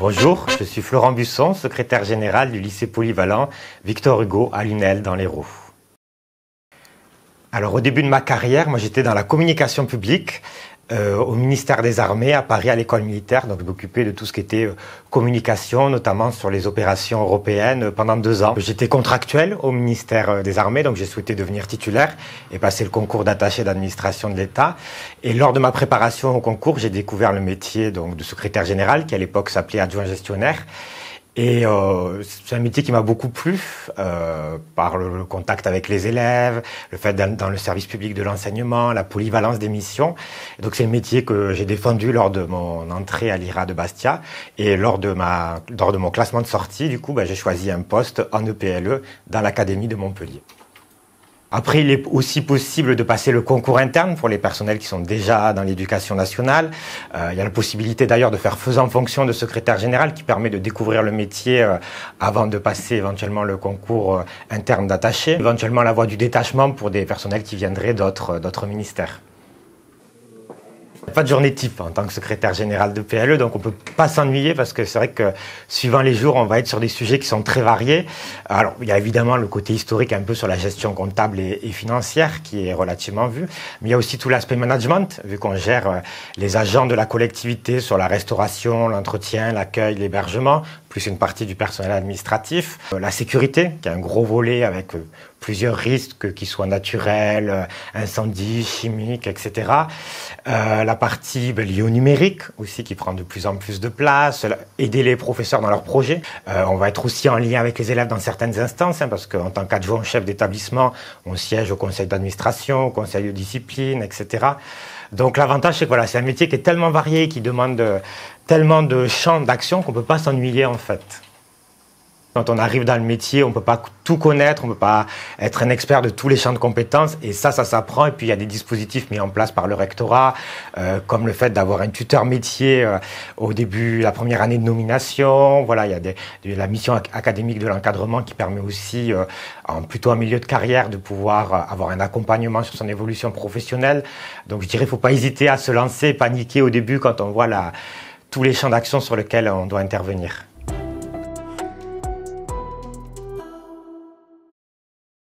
Bonjour, je suis Florent Busson, secrétaire général du lycée polyvalent Victor Hugo à Lunel dans l'Hérault. Alors au début de ma carrière, moi j'étais dans la communication publique au ministère des Armées à Paris à l'école militaire, donc je m'occupais de tout ce qui était communication, notamment sur les opérations européennes pendant 2 ans. J'étais contractuel au ministère des Armées, donc j'ai souhaité devenir titulaire et passer le concours d'attaché d'administration de l'État. Et lors de ma préparation au concours, j'ai découvert le métier donc de secrétaire général, qui à l'époque s'appelait adjoint gestionnaire. Et c'est un métier qui m'a beaucoup plu par le contact avec les élèves, le fait d'être dans le service public de l'enseignement, la polyvalence des missions. Et donc c'est un métier que j'ai défendu lors de mon entrée à l'IRA de Bastia et lors de mon classement de sortie. Du coup, j'ai choisi un poste en EPLE dans l'académie de Montpellier. Après, il est aussi possible de passer le concours interne pour les personnels qui sont déjà dans l'éducation nationale. Il y a la possibilité d'ailleurs de faire faisant fonction de secrétaire général qui permet de découvrir le métier avant de passer éventuellement le concours interne d'attaché. Éventuellement la voie du détachement pour des personnels qui viendraient d'autres ministères. Pas de journée type en tant que secrétaire général de PLE, donc on peut pas s'ennuyer parce que c'est vrai que suivant les jours, on va être sur des sujets qui sont très variés. Alors, il y a évidemment le côté historique un peu sur la gestion comptable et financière qui est relativement vu, mais il y a aussi tout l'aspect management, vu qu'on gère les agents de la collectivité sur la restauration, l'entretien, l'accueil, l'hébergement, plus une partie du personnel administratif. La sécurité, qui a un gros volet avec plusieurs risques, qu'ils soient naturels, incendies, chimiques, etc. La partie liée au numérique aussi, qui prend de plus en plus de place, aider les professeurs dans leurs projets. On va être aussi en lien avec les élèves dans certaines instances, parce qu'en tant qu'adjoint chef d'établissement, on siège au conseil d'administration, au conseil de discipline, etc. Donc l'avantage, c'est que voilà, c'est un métier qui est tellement varié, qui demande tellement de champs d'action qu'on ne peut pas s'ennuyer en fait. Quand on arrive dans le métier, on ne peut pas tout connaître, on ne peut pas être un expert de tous les champs de compétences et ça s'apprend. Et puis il y a des dispositifs mis en place par le rectorat, comme le fait d'avoir un tuteur métier au début, la première année de nomination. Voilà, il y a la mission académique de l'encadrement qui permet aussi, plutôt en milieu de carrière, de pouvoir avoir un accompagnement sur son évolution professionnelle. Donc je dirais, il ne faut pas hésiter à se lancer, paniquer au début quand on voit tous les champs d'action sur lesquels on doit intervenir.